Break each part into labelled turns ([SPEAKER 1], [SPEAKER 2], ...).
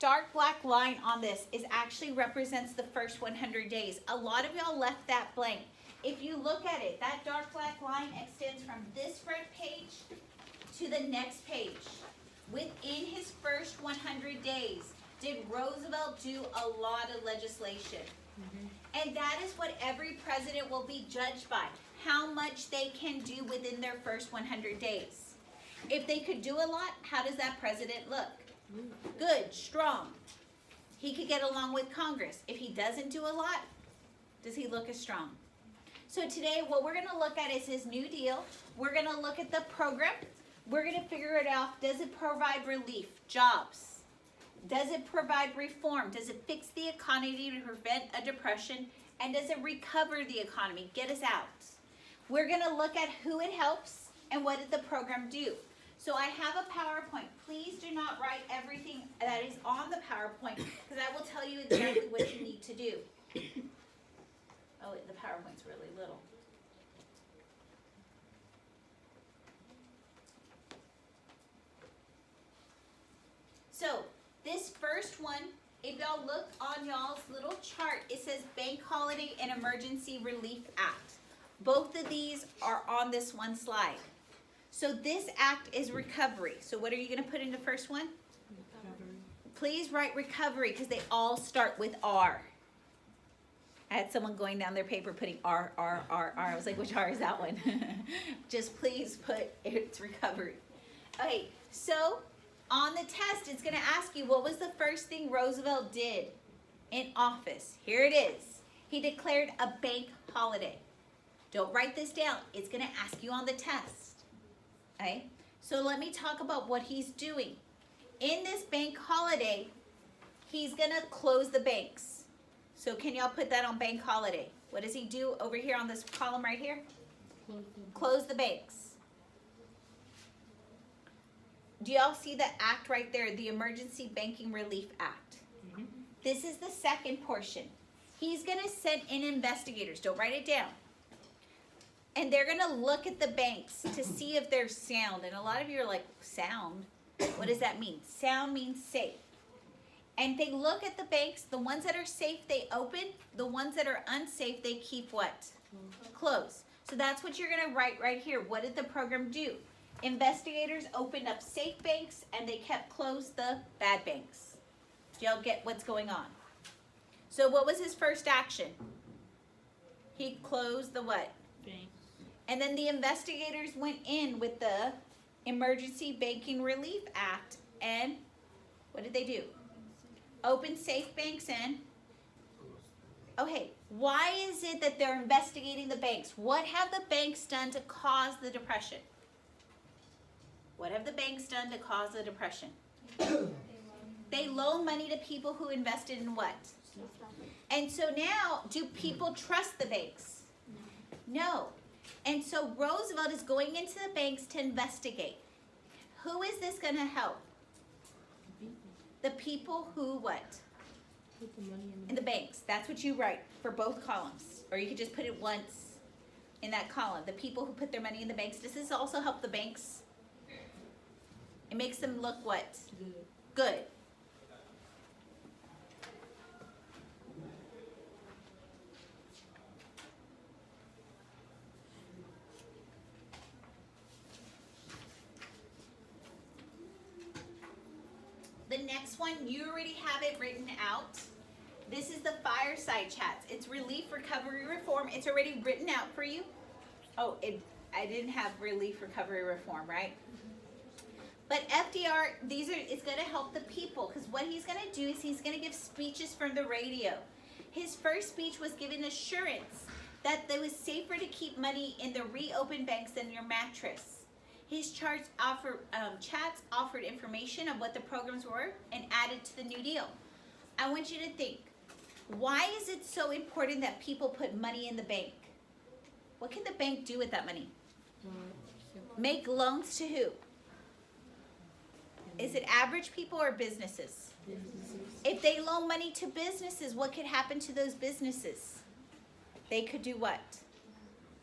[SPEAKER 1] dark black line on this is actually represents the first 100 days. A lot of y'all left that blank. If you look at it, that dark black line extends from this front page to the next page. Within his first 100 days, did Roosevelt do a lot of legislation? And that is what every president will be judged by, how much they can do within their first 100 days. If they could do a lot, how does that president look? Good, strong. He could get along with Congress. If he doesn't do a lot, does he look as strong? So today, what we're going to look at is his New Deal. We're going to look at the program. We're going to figure it out. Does it provide relief, jobs? Does it provide reform? Does it fix the economy to prevent a depression? And does it recover the economy, get us out? We're going to look at who it helps and what did the program do. So I have a PowerPoint. Please do not write everything that is on the PowerPoint because I will tell you exactly what you need to do. Oh, the PowerPoint's really little. So this first one, if y'all look on y'all's little chart, it says Bank Holiday and Emergency Relief Act. Both of these are on this one slide. So this act is recovery. So what are you going to put in the first one? Recovery. Please write recovery because they all start with R. I had someone going down their paper putting R, R, R, R. I was like, which R is that one? Just please put it's recovery. Okay, so on the test, it's going to ask you, what was the first thing Roosevelt did in office? Here it is. He declared a bank holiday. Don't write this down. It's going to ask you on the test. Okay, so let me talk about what he's doing. In this bank holiday, he's going to close the banks. So can y'all put that on bank holiday? What does he do over here on this column right here? Close the banks. Do y'all see the act right there, the Emergency Banking Relief Act? This is the second portion. He's going to send in investigators. Don't write it down. And they're going to look at the banks to see if they're sound. And a lot of you are like, sound? What does that mean? Sound means safe. And they look at the banks. The ones that are safe, they open. The ones that are unsafe, they keep what? Closed. So that's what you're going to write right here. What did the program do? Investigators opened up safe banks, and they kept closed the bad banks. Do y'all get what's going on? So what was his first action? He closed the what? Banks. And then the investigators went in with the Emergency Banking Relief Act, and what did they do? Open safe banks and, okay, why is it that they're investigating the banks? What have the banks done to cause the depression? What have the banks done to cause the depression? They loan money to people who invested in what? And so now, do people trust the banks? No. And so Roosevelt is going into the banks to investigate. Who is this going to help? The people who what? Put the money in the banks. That's what you write for both columns. Or you could just put it once in that column. The people who put their money in the banks. Does this also help the banks? It makes them look what? Good. The next one, you already have it written out. This is the fireside chats. It's relief, recovery, reform. It's already written out for you. Oh, I didn't have relief, recovery, reform, right? But FDR, it's going to help the people because what he's going to do is he's going to give speeches from the radio. His first speech was giving assurance that it was safer to keep money in the reopened banks than your mattress. His chats offered information of what the programs were and added to the New Deal. I want you to think, why is it so important that people put money in the bank? What can the bank do with that money? Make loans to who? Is it average people or businesses? If they loan money to businesses, what could happen to those businesses? They could do what?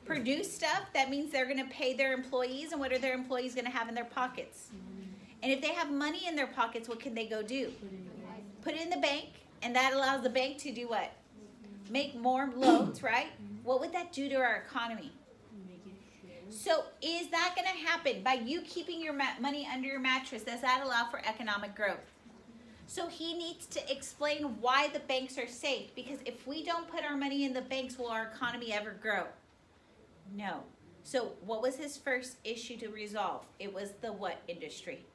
[SPEAKER 1] Produce stuff. That means they're going to pay their employees, and what are their employees going to have in their pockets? And if they have money in their pockets, what can they go do? put it in the bank, and that allows the bank to do what? Make more loans, right? What would that do to our economy? So is that going to happen by you keeping your money under your mattress? Does that allow for economic growth? So he needs to explain why the banks are safe, because if we don't put our money in the banks, will our economy ever grow? No. So what was his first issue to resolve? It was the what industry?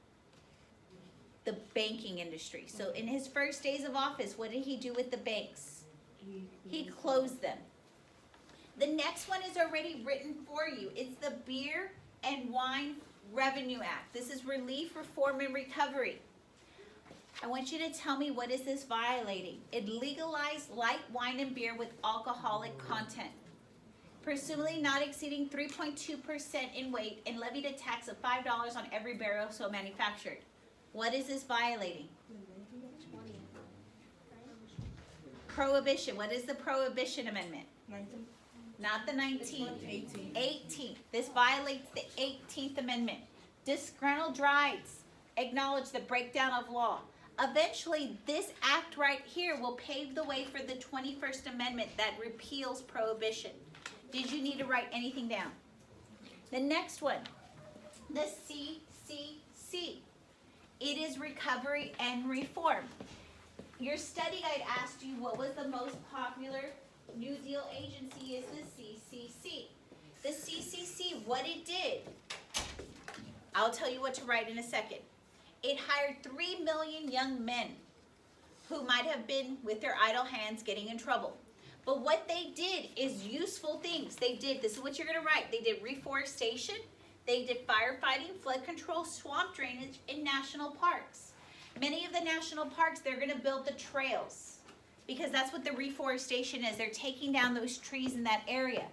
[SPEAKER 1] The banking industry. So in his first days of office, what did he do with the banks? He closed them. The next one is already written for you. It's the Beer and Wine Revenue Act. This is Relief, Reform, and Recovery. I want you to tell me, what is this violating? It legalized light wine and beer with alcoholic content, presumably not exceeding 3.2% in weight, and levied a tax of $5 on every barrel so manufactured. What is this violating? Prohibition. What is the Prohibition Amendment?
[SPEAKER 2] 19.
[SPEAKER 1] Not the 19th.
[SPEAKER 2] 18.
[SPEAKER 1] 18th. This violates the 18th Amendment. Disgruntled drives acknowledge the breakdown of law. Eventually, this act right here will pave the way for the 21st Amendment that repeals prohibition. Did you need to write anything down? The next one, the CCC. It is Recovery and Reform. Your study guide asked you what was the most popular New Deal agency. Is the CCC. The CCC, what it did, I'll tell you what to write in a second. It hired 3 million young men who might have been with their idle hands getting in trouble. But what they did is useful things. They did, this is what you're going to write. They did reforestation. They did firefighting, flood control, swamp drainage, in national parks. Many of the national parks, they're going to build the trails, because that's what the reforestation is. They're taking down those trees in that area.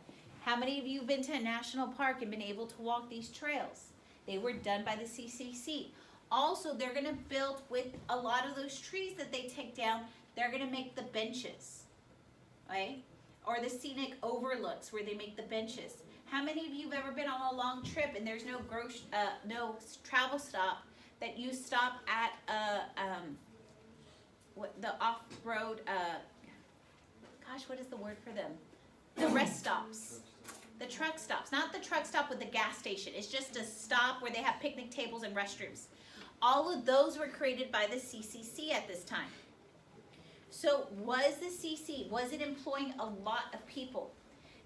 [SPEAKER 1] How many of you have been to a national park and been able to walk these trails? They were done by the CCC. Also, they're going to build, with a lot of those trees that they take down, they're going to make the benches, right? Or the scenic overlooks where they make the benches. How many of you have ever been on a long trip and there's no no travel stop, that you stop at the off-road, gosh, what is the word for them? The rest stops. The truck stops. Not the truck stop with the gas station. It's just a stop where they have picnic tables and restrooms. All of those were created by the CCC at this time. So was the CC, was it employing a lot of people?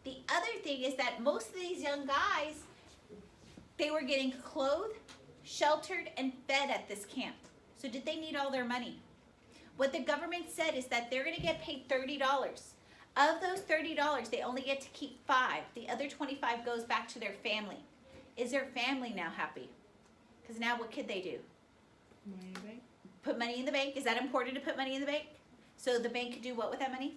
[SPEAKER 1] The other thing is that most of these young guys, they were getting clothed, sheltered, and fed at this camp. So did they need all their money? What the government said is that they're going to get paid $30. Of those $30, they only get to keep $5. The other $25 goes back to their family. Is their family now happy? Because now what could they do?
[SPEAKER 2] Money in the bank.
[SPEAKER 1] Put money in the bank. Is that important to put money in the bank? So the bank could do what with that money?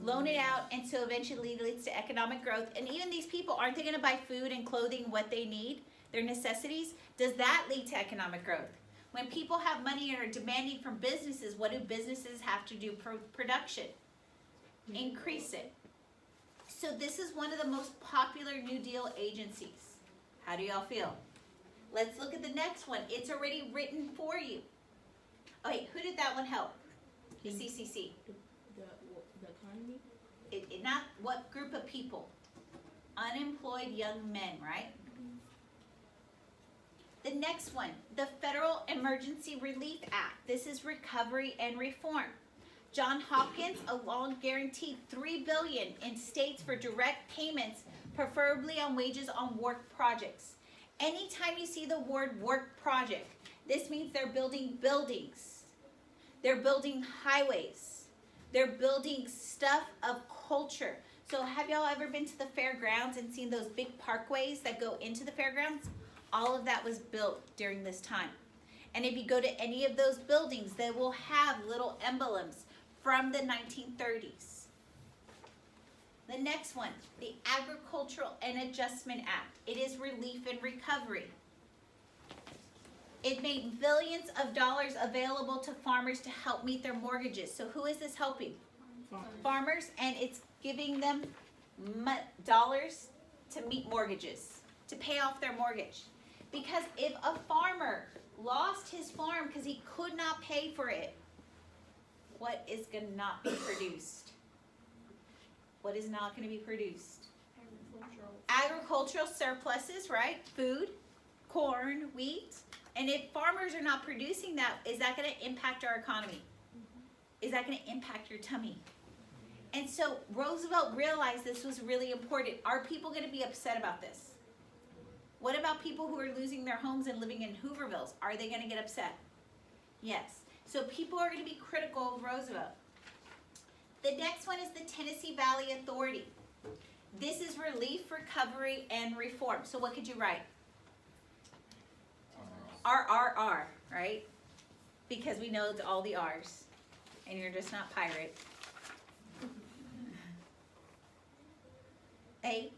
[SPEAKER 1] Loan it out, and so eventually it leads to economic growth. And even these people, aren't they going to buy food and clothing, what they need, their necessities? Does that lead to economic growth? When people have money and are demanding from businesses, what do businesses have to do? Production. Increase it. So this is one of the most popular New Deal agencies. How do y'all feel? Let's look at the next one. It's already written for you. Okay, who did that one help? The CCC.
[SPEAKER 2] The economy?
[SPEAKER 1] Not what group of people? Unemployed young men, right? The next one, the Federal Emergency Relief Act. This is Recovery and Reform. John Hopkins alone guaranteed $3 billion in states for direct payments, preferably on wages on work projects. Anytime you see the word work project, this means they're building buildings. They're building highways. They're building stuff of culture. So have y'all ever been to the fairgrounds and seen those big parkways that go into the fairgrounds? All of that was built during this time. And if you go to any of those buildings, they will have little emblems from the 1930s. The next one, the Agricultural and Adjustment Act. It is relief and recovery. It made billions of dollars available to farmers to help meet their mortgages. So who is this helping? Farmers, and it's giving them dollars to meet mortgages, to pay off their mortgage. Because if a farmer lost his farm because he could not pay for it, what is going to not be produced? What is not going to be produced? Agricultural surpluses, right? Food, corn, wheat. And if farmers are not producing that, is that going to impact our economy? Is that going to impact your tummy? And so Roosevelt realized this was really important. Are people going to be upset about this? What about people who are losing their homes and living in Hoovervilles? Are they going to get upset? Yes. So people are going to be critical of Roosevelt. The next one is the Tennessee Valley Authority. This is relief, recovery, and reform. So what could you write? RRR, right? Because we know it's all the R's. And you're just not pirate. Hey,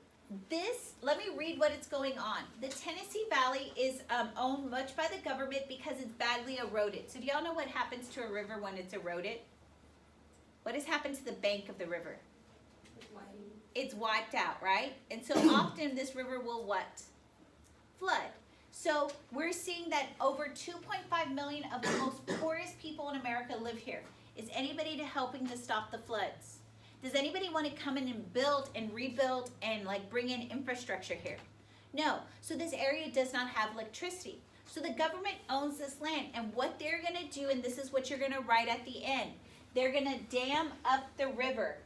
[SPEAKER 1] this, let me read what is going on. The Tennessee Valley is owned much by the government because it's badly eroded. So do y'all know what happens to a river when it's eroded? What has happened to the bank of the river? It's wiped out, right? And so often this river will what? Flood. So we're seeing that over 2.5 million of the most poorest people in America live here. Is anybody helping to stop the floods? Does anybody want to come in and build and rebuild and like bring in infrastructure here? No. So this area does not have electricity. So the government owns this land, and what they're going to do, and this is what you're going to write at the end, they're going to dam up the river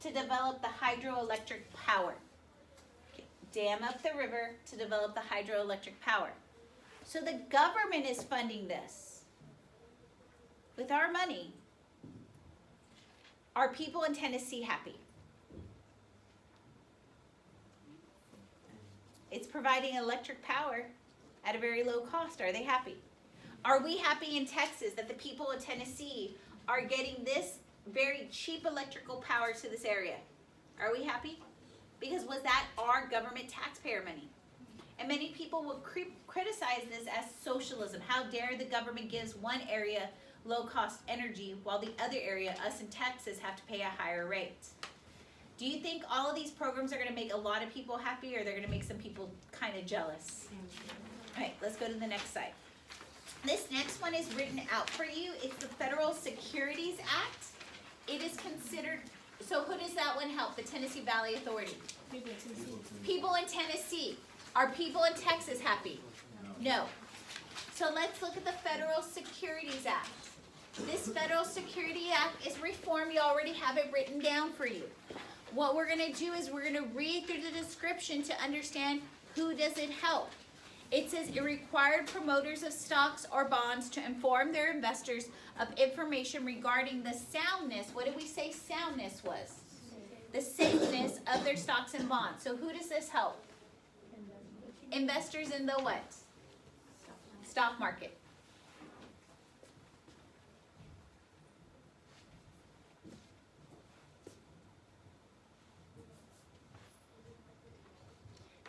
[SPEAKER 1] to develop the hydroelectric power. Okay. Dam up the river to develop the hydroelectric power. So the government is funding this with our money. Are people in Tennessee happy? It's providing electric power at a very low cost. Are they happy? Are we happy in Texas that the people of Tennessee are getting this very cheap electrical power to this area? Are we happy? Because was that our government taxpayer money? And many people will criticize this as socialism. How dare the government gives one area low-cost energy while the other area, us in Texas, have to pay a higher rate. Do you think all of these programs are going to make a lot of people happy, or they're going to make some people kind of jealous? All right, let's go to the next slide. This next one is written out for you. It's the Federal Securities Act. It is considered, so who does that one help? The Tennessee Valley Authority. People in Tennessee. Are people in Texas happy? No. So let's look at the Federal Securities Act. This Federal Security Act is reform. You already have it written down for you. What we're going to do is we're going to read through the description to understand who does it help. It says it required promoters of stocks or bonds to inform their investors of information regarding the soundness. What did we say soundness was? The safeness of their stocks and bonds. So who does this help? Investors in the what? Stock market.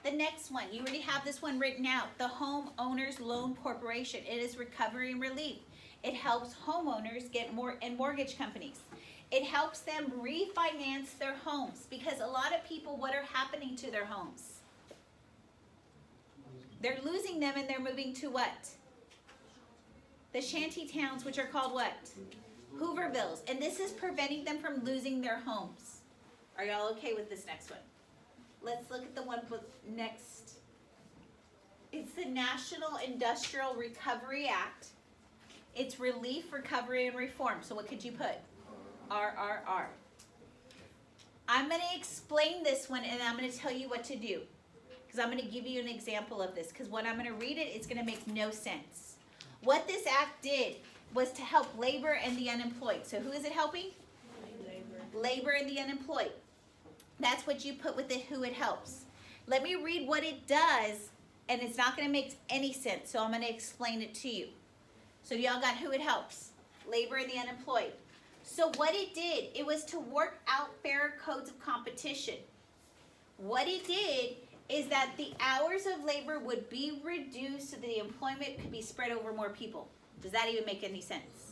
[SPEAKER 1] The next one, you already have this one written out. The Homeowners Loan Corporation. It is recovery and relief. It helps homeowners get more, and mortgage companies. It helps them refinance their homes, because a lot of people, what are happening to their homes? They're losing them and they're moving to what? The shanty towns, which are called what? Hoovervilles. And this is preventing them from losing their homes. Are y'all okay with this next one? Let's look at the one next. It's the National Industrial Recovery Act. It's relief, recovery, and reform. So what could you put? RRR. I'm going to explain this one, and I'm going to tell you what to do. Because I'm going to give you an example of this. Because when I'm going to read it, it's going to make no sense. What this act did was to help labor and the unemployed. So who is it helping? Labor and the unemployed. That's what you put with it, who it helps. Let me read what it does, and it's not going to make any sense, so I'm going to explain it to you. So y'all got who it helps? Labor and the unemployed. So what it did, it was to work out fair codes of competition. What it did is that the hours of labor would be reduced so the employment could be spread over more people. Does that even make any sense?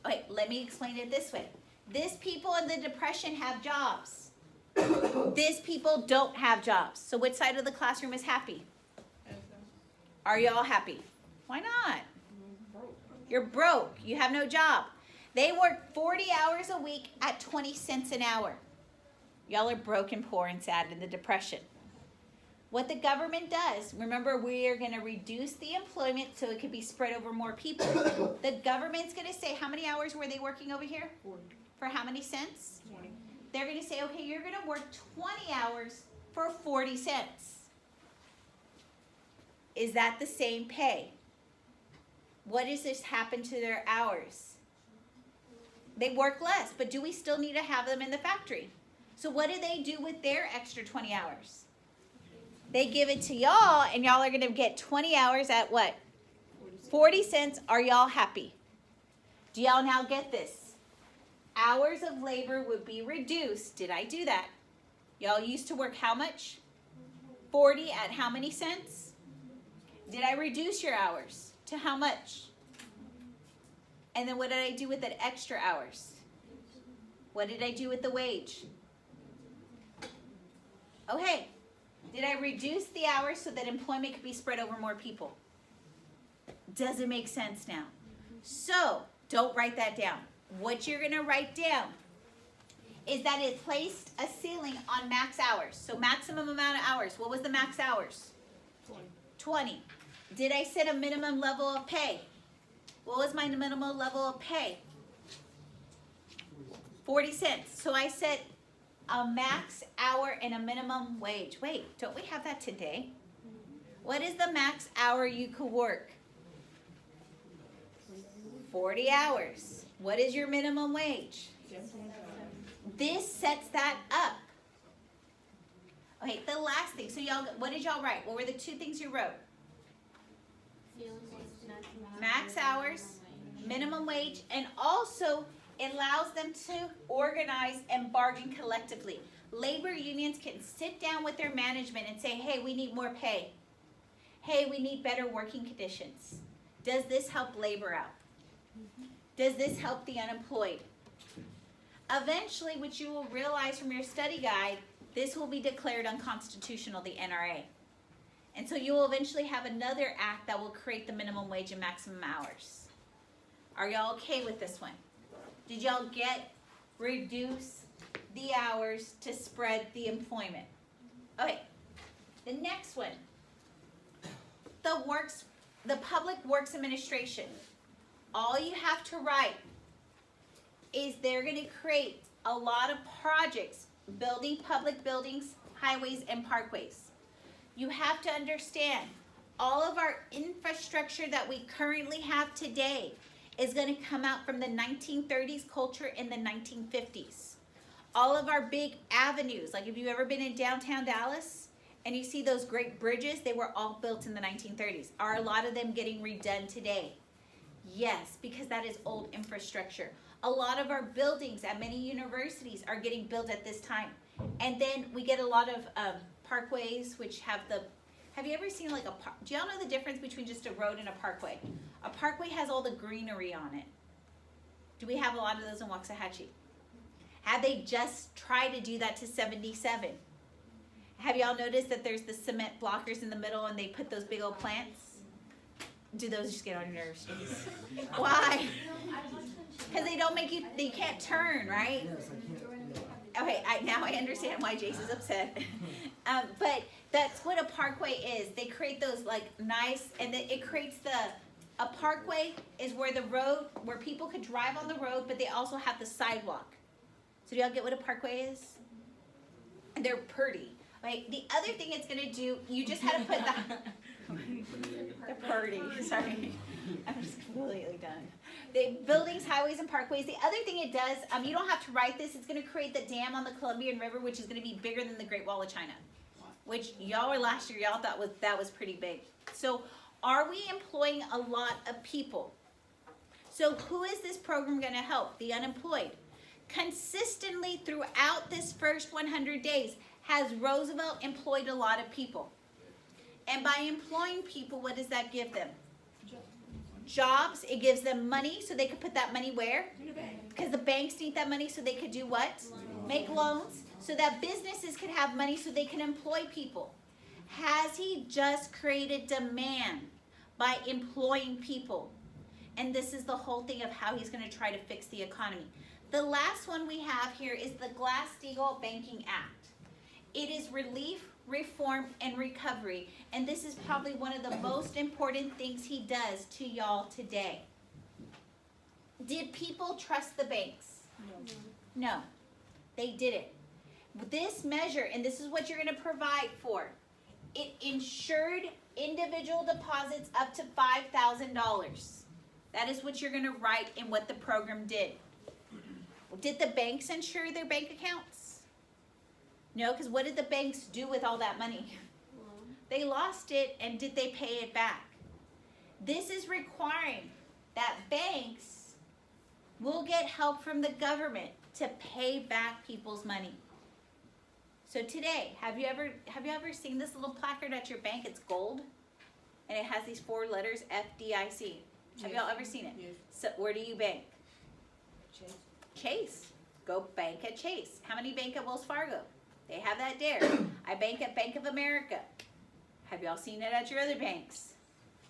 [SPEAKER 1] Okay, let me explain it this way. These people in the Depression have jobs. These people don't have jobs. So which side of the classroom is happy? Are y'all happy? Why not? You're broke. You have no job. They work 40 hours a week at 20 cents an hour. Y'all are broken, poor, and sad in the depression. What the government does, remember, we are going to reduce the employment so it can be spread over more people. The government's going to say, how many hours were they working over here?
[SPEAKER 2] 40.
[SPEAKER 1] For how many cents?
[SPEAKER 2] 20.
[SPEAKER 1] They're going to say, okay, you're going to work 20 hours for 40 cents. Is that the same pay? What does this happen to their hours? They work less, but do we still need to have them in the factory? So what do they do with their extra 20 hours? They give it to y'all, and y'all are going to get 20 hours at what? 40 cents. Are y'all happy? Do y'all now get this? Hours of labor would be reduced. Did I do that? Y'all used to work how much? 40 at how many cents? Did I reduce your hours to how much? And then what did I do with the extra hours? What did I do with the wage? Okay. Did I reduce the hours so that employment could be spread over more people? Does it make sense now? So, don't write that down. What you're going to write down is that it placed a ceiling on max hours. So, maximum amount of hours. What was the max hours? 20. Did I set a minimum level of pay? What was my minimum level of pay? 40 cents. So, I set a max hour and a minimum wage. Wait, don't we have that today? What is the max hour you could work? 40 hours. What is your minimum wage? This sets that up. Okay, the last thing. So y'all, what did y'all write? What were the two things you wrote? Max hours, minimum wage, and also it allows them to organize and bargain collectively. Labor unions can sit down with their management and say, hey, we need more pay. Hey, we need better working conditions. Does this help labor out? Does this help the unemployed? Eventually, what you will realize from your study guide, this will be declared unconstitutional, the NRA. And so you will eventually have another act that will create the minimum wage and maximum hours. Are y'all okay with this one? Did y'all get reduce the hours to spread the employment? Okay, the next one. The Public Works Administration. All you have to write is they're going to create a lot of projects building public buildings, highways, and parkways. You have to understand all of our infrastructure that we currently have today is going to come out from the 1930s culture in the 1950s. All of our big avenues, like if you've ever been in downtown Dallas and you see those great bridges, they were all built in the 1930s. Are a lot of them getting redone today? Yes, because that is old infrastructure. A lot of our buildings at many universities are getting built at this time. And then we get a lot of parkways, which have you ever seen like do y'all know the difference between just a road and a parkway? A parkway has all the greenery on it. Do we have a lot of those in Waxahachie? Have they just tried to do that to 77? Have y'all noticed that there's the cement blockers in the middle and they put those big old plants? Do those just get on your nerves? Why? Because they don't make you, they can't turn, right? Okay, now I understand why Jace is upset. But that's what a parkway is. They create those like nice, and it creates a parkway is where the road, where people could drive on the road, but they also have the sidewalk. So do y'all get what a parkway is? And they're pretty. Right? The other thing it's going to do, you just had to put the pretty, sorry. I'm just completely done. The buildings, highways, and parkways. The other thing it does, you don't have to write this. It's going to create the dam on the Columbian River, which is going to be bigger than the Great Wall of China, which y'all were last year. Y'all thought that was pretty big. So, are we employing a lot of people? So, who is this program going to help? The unemployed. Consistently throughout this first 100 days, has Roosevelt employed a lot of people? And by employing people, what does that give them? Jobs. It gives them money, so they could put that money where? Because the banks need that money so they could do what? Make loans. So that businesses could have money so they can employ people. Has he just created demand by employing people? And this is the whole thing of how he's going to try to fix the economy. The last one we have here is the Glass-Steagall Banking Act. It is relief, reform, and recovery. And this is probably one of the most important things he does to y'all today. Did people trust the banks? No, they didn't. This measure, and this is what you're going to provide for, it insured individual deposits up to $5,000. That is what you're going to write in what the program did. Did the banks insure their bank accounts? No, because what did the banks do with all that money? They lost it, and did they pay it back? This is requiring that banks will get help from the government to pay back people's money. So today, have you ever seen this little placard at your bank? It's gold, and it has these 4 letters, FDIC. Have y'all ever seen it?
[SPEAKER 2] Yes.
[SPEAKER 1] So where do you bank?
[SPEAKER 2] Chase.
[SPEAKER 1] Chase. Go bank at Chase. How many bank at Wells Fargo? They have that there. I bank at Bank of America. Have y'all seen it at your other banks?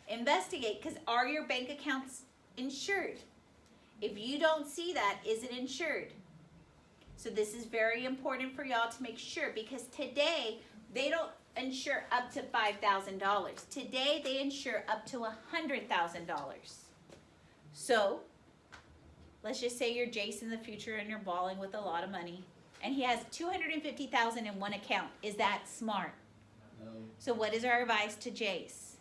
[SPEAKER 1] Investigate, because are your bank accounts insured? If you don't see that, is it insured? So this is very important for y'all to make sure, because today they don't insure up to $5,000. Today they insure up to $100,000. So let's just say you're Jace in the future and you're balling with a lot of money, and he has $250,000 in one account. Is that smart?
[SPEAKER 3] No.
[SPEAKER 1] So what is our advice to Jace?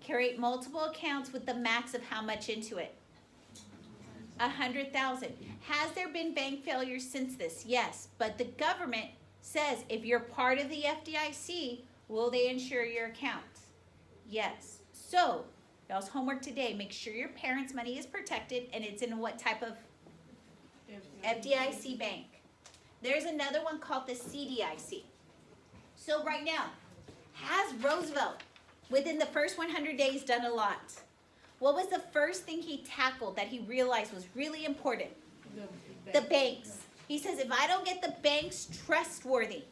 [SPEAKER 1] Create multiple accounts with the max of how much into it? 100,000. Has there been bank failures since this? Yes, but the government says if you're part of the FDIC, will they insure your account? Yes. So, y'all's homework today, make sure your parents' money is protected, and it's in what type of FDIC bank. There's another one called the CDIC. So right now, has Roosevelt, within the first 100 days, done a lot? What was the first thing he tackled that he realized was really important? The banks. He says, if I don't get the banks trustworthy,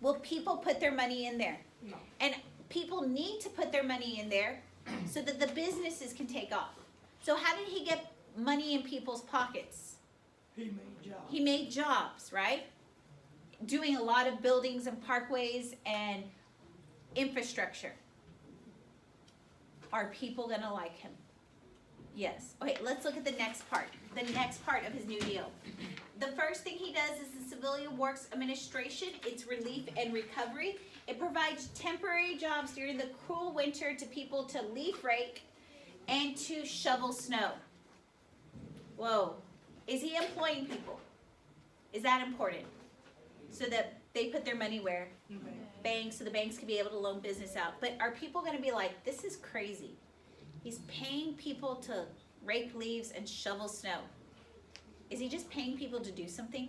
[SPEAKER 1] will people put their money in there?
[SPEAKER 2] No.
[SPEAKER 1] And people need to put their money in there so that the businesses can take off. So how did he get money in people's pockets?
[SPEAKER 2] He made jobs.
[SPEAKER 1] He made jobs, right? Doing a lot of buildings and parkways and infrastructure. Are people gonna like him? Yes. Okay, let's look at the next part. The next part of his New Deal. The first thing he does is the Civilian Works Administration. It's relief and recovery. It provides temporary jobs during the cruel winter to people to leaf rake and to shovel snow. Whoa. Is he employing people? Is that important? So that they put their money where? Banks, so the banks can be able to loan business out. But are people going to be like, this is crazy? He's paying people to rake leaves and shovel snow. Is he just paying people to do something?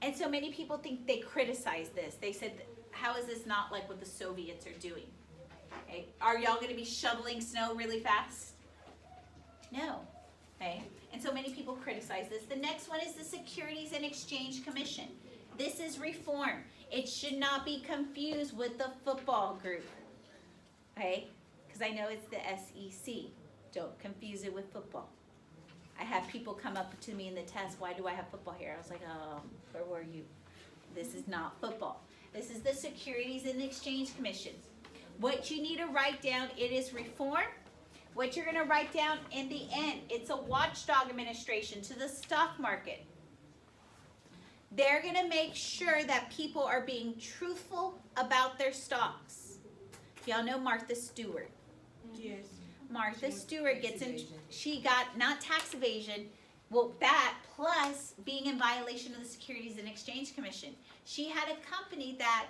[SPEAKER 1] And so many people think they criticize this. They said, how is this not like what the Soviets are doing? Okay. Are y'all going to be shoveling snow really fast? No. Okay. And so many people criticize this. The next one is the Securities and Exchange Commission. This is reform. It should not be confused with the football group. Okay? Because I know it's the SEC. Don't confuse it with football. I have people come up to me in the test, why do I have football here? I was like, where were you? This is not football. This is the Securities and Exchange Commission. What you need to write down, it is reform. What you're going to write down in the end, it's a watchdog administration to the stock market. They're going to make sure that people are being truthful about their stocks. Y'all know Martha Stewart.
[SPEAKER 2] Yes.
[SPEAKER 1] Martha Stewart gets in, she got not tax evasion, well that plus being in violation of the Securities and Exchange Commission. She had a company that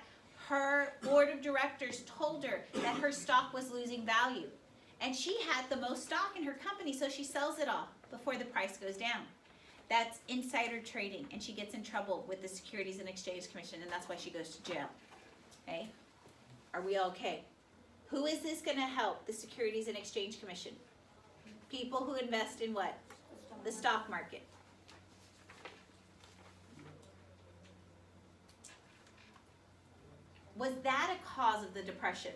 [SPEAKER 1] her board of directors told her that her stock was losing value. And she had the most stock in her company, so she sells it all before the price goes down. That's insider trading, and she gets in trouble with the Securities and Exchange Commission, and that's why she goes to jail. Okay? Are we okay? Who is this going to help? The Securities and Exchange Commission. People who invest in what? The stock market. Was that a cause of the depression?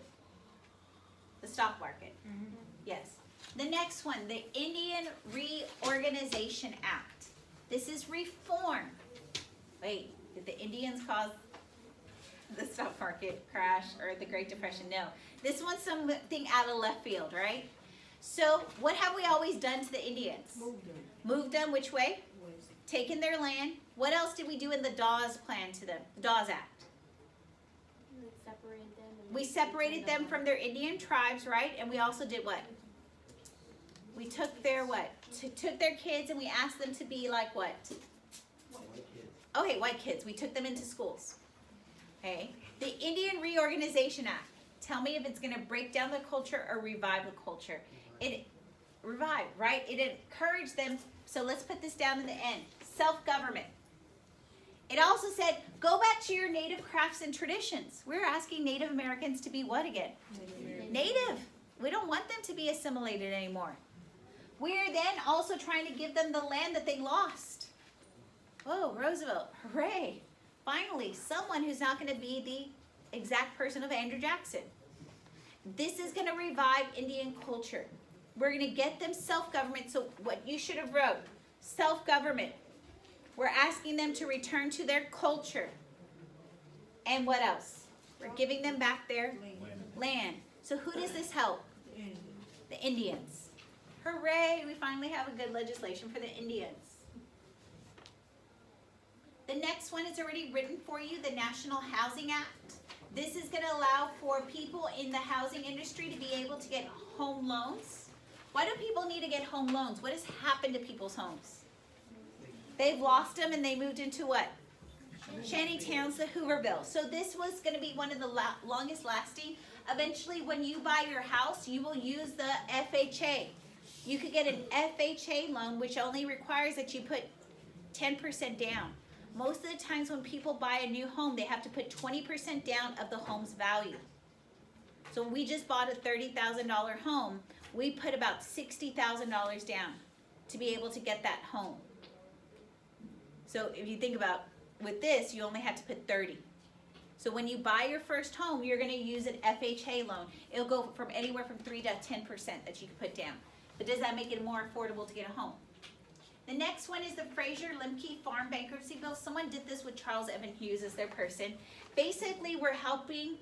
[SPEAKER 1] The stock market?
[SPEAKER 2] Mm-hmm.
[SPEAKER 1] Yes. The next one, the Indian Reorganization Act. This is reform. Wait, did the Indians cause the stock market crash or the Great Depression? No. This one's something out of left field, right? So what have we always done to the Indians?
[SPEAKER 2] Moved them.
[SPEAKER 1] Moved them which way?
[SPEAKER 2] West.
[SPEAKER 1] Taken their land. What else did we do in the Dawes Plan to them? Dawes Act. We separated them from their Indian tribes, right? And we also did what? We took their what? Took their kids and we asked them to be like what? Okay, white kids. We took them into schools. Okay. The Indian Reorganization Act. Tell me if it's going to break down the culture or revive the culture. It revived, right? It encouraged them. So let's put this down in the end. Self-government. It also said, go back to your native crafts and traditions. We're asking Native Americans to be what again? Native. We don't want them to be assimilated anymore. We're then also trying to give them the land that they lost. Whoa, Roosevelt, hooray. Finally, someone who's not going to be the exact person of Andrew Jackson. This is going to revive Indian culture. We're going to get them self-government. So what you should have wrote, self-government. We're asking them to return to their culture. And what else? We're giving them back their land. So who does this help? The Indians. Hooray, we finally have a good legislation for the Indians. The next one is already written for you, the National Housing Act. This is going to allow for people in the housing industry to be able to get home loans. Why do people need to get home loans? What has happened to people's homes? They've lost them and they moved into what? Shantytowns, the Hooverville. So this was going to be one of the longest lasting. Eventually, when you buy your house, you will use the FHA. You could get an FHA loan, which only requires that you put 10% down. Most of the times when people buy a new home, they have to put 20% down of the home's value. So when we just bought a $30,000 home, we put about $60,000 down to be able to get that home. So if you think about with this, you only had to put 30. So when you buy your first home, you're going to use an FHA loan. It'll go from anywhere from 3 to 10% that you can put down. But does that make it more affordable to get a home? The next one is the Fraser-Lemke Farm Bankruptcy Bill. Someone did this with Charles Evan Hughes as their person. Basically, we're helping,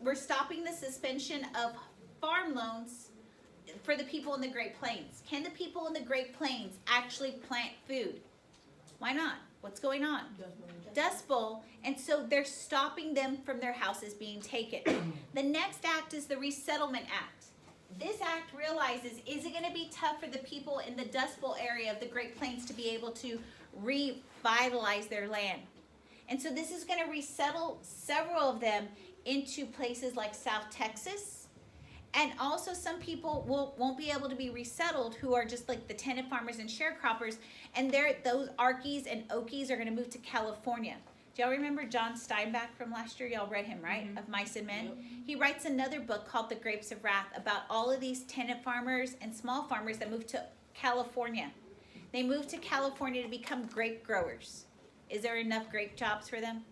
[SPEAKER 1] we're stopping the suspension of farm loans for the people in the Great Plains. Can the people in the Great Plains actually plant food? Why not? What's going on? Dust Bowl. And so they're stopping them from their houses being taken. The next act is the Resettlement Act. This act realizes, is it going to be tough for the people in the Dust Bowl area of the Great Plains to be able to revitalize their land? And so this is going to resettle several of them into places like South Texas. And also some people won't be able to be resettled who are just like the tenant farmers and sharecroppers. And those Arkies and Okies are going to move to California. Do y'all remember John Steinbeck from last year? Y'all read him, right? Of Mice and Men. Yep. He writes another book called The Grapes of Wrath about all of these tenant farmers and small farmers that moved to California. They moved to California to become grape growers. Is there enough grape jobs for them?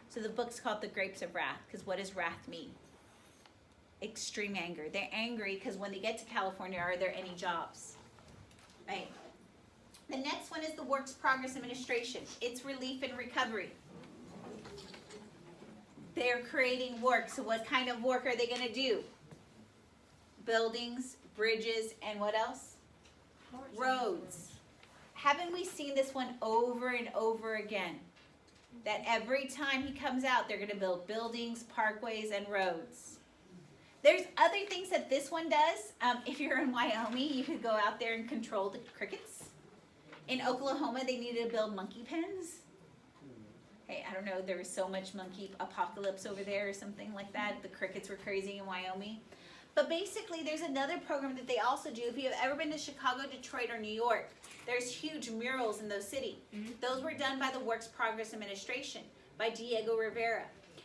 [SPEAKER 1] So the book's called The Grapes of Wrath, because what does wrath mean? Extreme anger. They're angry because when they get to California, are there any jobs? Right. The next one is the Works Progress Administration. It's relief and recovery. They're creating work. So what kind of work are they going to do? Buildings, bridges, and what else? Roads. Haven't we seen this one over and over again? That every time he comes out, they're going to build buildings, parkways, and roads. There's other things that this one does. If you're in Wyoming, you could go out there and control the crickets. In Oklahoma, they needed to build monkey pens. Hey, I don't know, there was so much monkey apocalypse over there or something like that. The crickets were crazy in Wyoming. But basically, there's another program that they also do. If you've ever been to Chicago, Detroit, or New York, there's huge murals in those cities. Mm-hmm. Those were done by the Works Progress Administration, by Diego Rivera.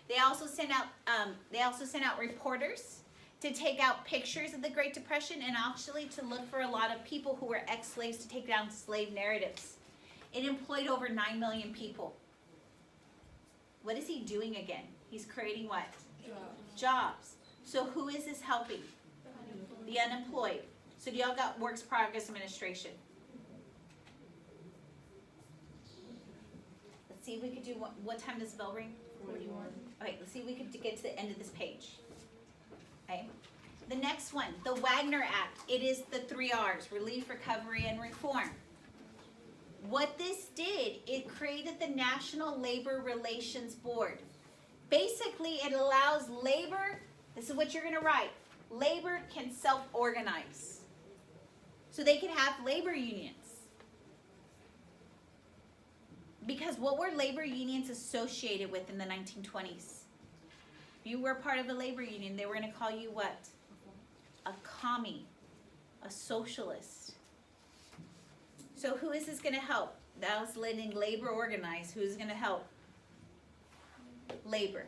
[SPEAKER 1] They also sent out reporters to take out pictures of the Great Depression and actually to look for a lot of people who were ex-slaves to take down slave narratives. It employed over 9 million people. What is he doing again? He's creating what? Jobs. So who is this helping? The unemployed. So do y'all got Works Progress Administration? Let's see if we could do, what time does the bell ring?
[SPEAKER 2] 41.
[SPEAKER 1] Okay, let's see if we could get to the end of this page. Okay. The next one, the Wagner Act. It is the 3 R's, relief, recovery, and reform. What this did, it created the National Labor Relations Board. Basically, it allows labor, this is what you're going to write, labor can self-organize. So they can have labor unions. Because what were labor unions associated with in the 1920s? If you were part of a labor union, they were going to call you what? A commie, a socialist. So who is this going to help? That was letting labor organize. Who's going to help? Labor.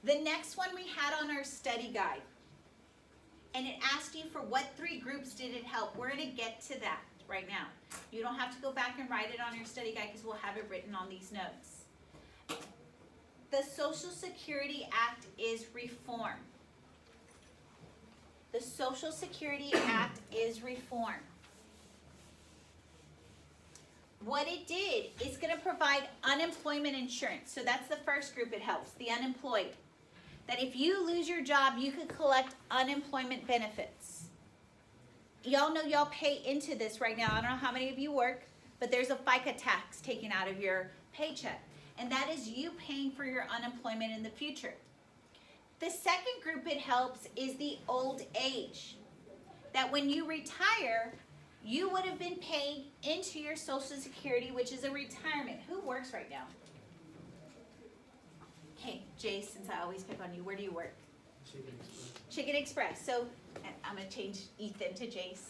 [SPEAKER 1] The next one we had on our study guide. And it asked you for what 3 groups did it help. We're going to get to that right now. You don't have to go back and write it on your study guide because we'll have it written on these notes. The Social Security Act is reform. The Social Security Act is reform. What it did, it's going to provide unemployment insurance. So that's the first group it helps, the unemployed. That if you lose your job, you could collect unemployment benefits. Y'all know y'all pay into this right now. I don't know how many of you work, but there's a FICA tax taken out of your paycheck. And that is you paying for your unemployment in the future. The second group it helps is the old age. That when you retire, you would have been paid into your Social Security, which is a retirement. Who works right now? Okay, Jace, since I always pick on you, where do you work? Chicken Express. So I'm going to change Ethan to Jace.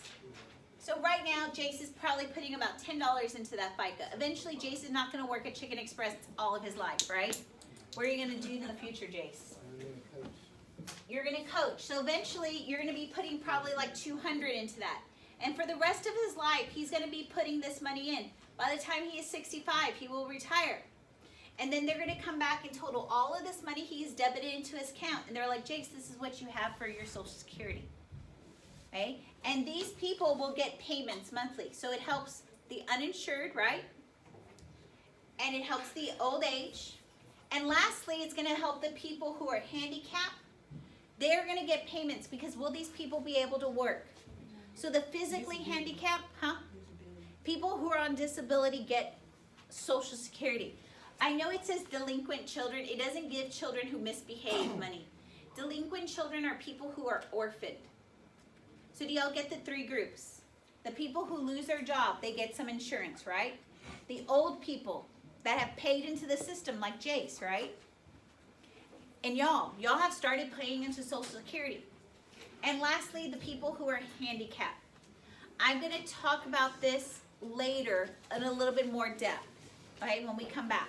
[SPEAKER 1] So right now, Jace is probably putting about $10 into that FICA. Eventually, Jace is not going to work at Chicken Express all of his life, right? What are you going to do in the future, Jace? You're going to coach. So eventually, you're going to be putting probably like $200 into that. And for the rest of his life, he's going to be putting this money in. By the time he is 65, he will retire. And then they're going to come back and total all of this money he's debited into his account. And they're like, Jace, this is what you have for your Social Security. Okay? And these people will get payments monthly. So it helps the uninsured, right? And it helps the old age. And lastly, it's going to help the people who are handicapped. They're going to get payments because will these people be able to work? So the physically handicapped, people who are on disability get Social Security. I know it says delinquent children. It doesn't give children who misbehave money. Delinquent children are people who are orphaned. So do y'all get the 3 groups? The people who lose their job, they get some insurance, right? The old people that have paid into the system like Jace, right? And y'all have started paying into Social Security. And lastly, the people who are handicapped. I'm going to talk about this later in a little bit more depth, okay, when we come back.